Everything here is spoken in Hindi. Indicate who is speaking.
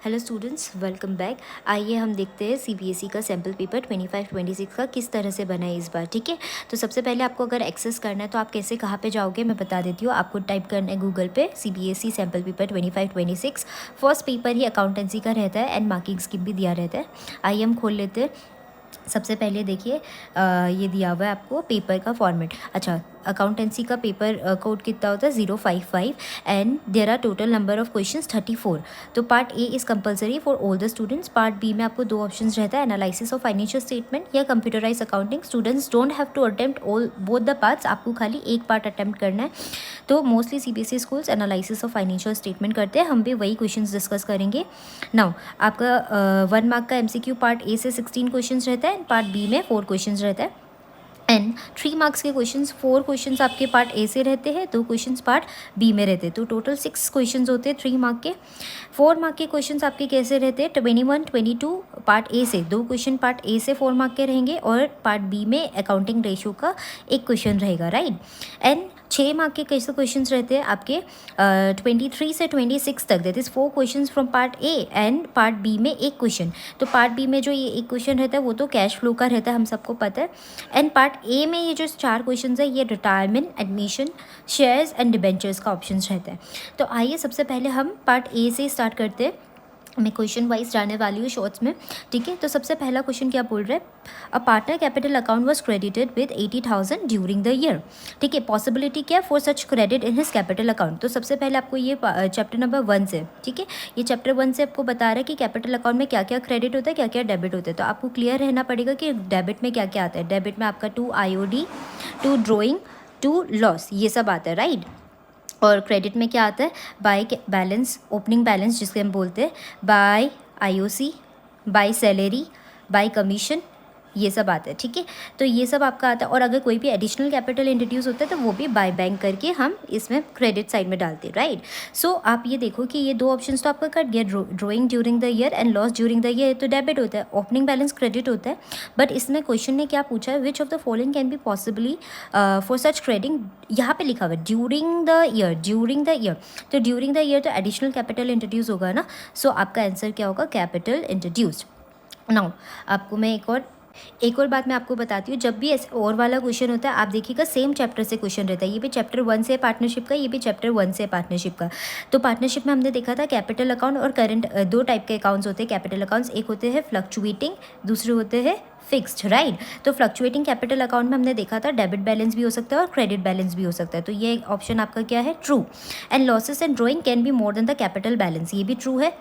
Speaker 1: Hello students, welcome back. आइए हम देखते हैं सीबीएसई का सैम्पल पेपर 25-26 का किस तरह से बना है इस बार। ठीक है, तो सबसे पहले आपको अगर एक्सेस करना है तो आप कैसे कहाँ पे जाओगे मैं बता देती हूँ। आपको टाइप करना है गूगल पे CBSE sample paper 25-26। First paper ही अकाउंटेंसी का रहता है एंड मार्किंग स्कीम भी दिया रहता है। आइए हम खोल लेते हैं। सबसे पहले देखिए ये दिया हुआ है आपको पेपर का फॉर्मेट। अच्छा, अकाउंटेंसी का पेपर कोड कितना होता है 055 and there are total number of questions 34। तो part A is compulsory for all the students. Part B में आपको दो ऑप्शंस रहता है, एनालिसिस ऑफ फाइनेंशियल स्टेटमेंट या computerise accounting. Students don't have to attempt all both the parts, आपको खाली एक पार्ट अटेम्प्ट करना है। तो mostly CBSE schools analysis of financial statement करते हैं, हम भी वही क्वेश्चन डिस्कस करेंगे। नाउ आपका 1 मार्क का एमसीक्यू पार्ट ए से 16 क्वेश्चन रहता है, पार्ट बी में 4 क्वेश्चन रहता है एंड 3 मार्क्स के क्वेश्चंस। 4 क्वेश्चंस आपके पार्ट ए से रहते हैं, 2 क्वेश्चंस पार्ट बी में रहते हैं। तो टोटल 6 क्वेश्चंस होते हैं 3 मार्क के। 4 मार्क के क्वेश्चंस आपके कैसे रहते हैं 21, 22 पार्ट ए से, 2 क्वेश्चन पार्ट ए से 4 मार्क के रहेंगे और पार्ट बी में अकाउंटिंग रेशियो का एक क्वेश्चन रहेगा, राइट। एंड 6 मार्क के कैसे क्वेश्चंस रहते हैं आपके 23 से 26 तक, that is 4 questions from part A and part B में एक क्वेश्चन। तो पार्ट बी में जो ये एक क्वेश्चन रहता है वो तो कैश फ्लो का रहता है, हम सबको पता है। एंड पार्ट ए में ये जो 4 क्वेश्चंस है ये retirement, admission, shares and debentures का ऑप्शंस रहता है। तो आइए सबसे पहले हम पार्ट ए से स्टार्ट करते हैं। मैं क्वेश्चन वाइज जाने वाली हूँ शॉर्ट्स में, ठीक है। तो सबसे पहला क्वेश्चन क्या बोल रहा है, a partner capital account was credited with 80,000 during the year. ठीक है, पॉसिबिलिटी क्या for such credit in his capital account. तो सबसे पहले आपको ये चैप्टर नंबर 1 से, ठीक है, ये चैप्टर 1 से आपको बता रहा है कि कैपिटल अकाउंट में क्या क्या क्रेडिट होता है, क्या क्या डेबिट होता है। तो आपको क्लियर रहना पड़ेगा कि डेबिट में क्या क्या आता है। डेबिट में आपका 2 IOD, 2 ड्रॉइंग, 2 लॉस, ये सब आता है, राइट। और क्रेडिट में क्या आता है, बाय बैलेंस, ओपनिंग बैलेंस जिसके हम बोलते हैं, by IOC, by salary, by commission, ये सब आता है, ठीक है। तो ये सब आपका आता है। और अगर कोई भी एडिशनल कैपिटल इंट्रोड्यूस होता है तो वो भी बाय बैंक करके हम इसमें क्रेडिट साइड में डालते हैं, राइट। सो आप ये देखो कि ये 2 ऑप्शंस तो आपका कट गया, drawing during the year and loss during the year, तो डेबिट होता है, ओपनिंग बैलेंस क्रेडिट होता है। बट इसमें क्वेश्चन ने क्या पूछा है, which of the following can be possibly for such credit. यहाँ पे लिखा हुआ है during the year, during the year. तो ड्यूरिंग द ईयर तो एडिशनल कैपिटल इंट्रोड्यूस होगा ना। सो आपका आंसर क्या होगा, कैपिटल इंट्रोड्यूस्ड। नाउ आपको मैं एक और बात मैं आपको बताती हूँ, जब भी ऐसे और वाला क्वेश्चन होता है आप देखिएगा सेम चैप्टर से क्वेश्चन रहता है। ये भी चैप्टर 1 से पार्टनरशिप का, ये भी चैप्टर 1 से पार्टनरशिप का। तो पार्टनरशिप में हमने देखा था कैपिटल अकाउंट और करंट, 2 टाइप के अकाउंट्स होते हैं कैपिटल अकाउंट्स। एक होते हैं फ्लक्चुएटिंग, दूसरे होते हैं फिक्स्ड, राइट। तो फ्लक्चुएटिंग कैपिटल अकाउंट में हमने देखा था डेबिट बैलेंस भी हो सकता है और क्रेडिट बैलेंस भी हो सकता है। तो ये ऑप्शन आपका क्या है, true. And losses and drawing can be more than the capital balance, ये भी ट्रू है।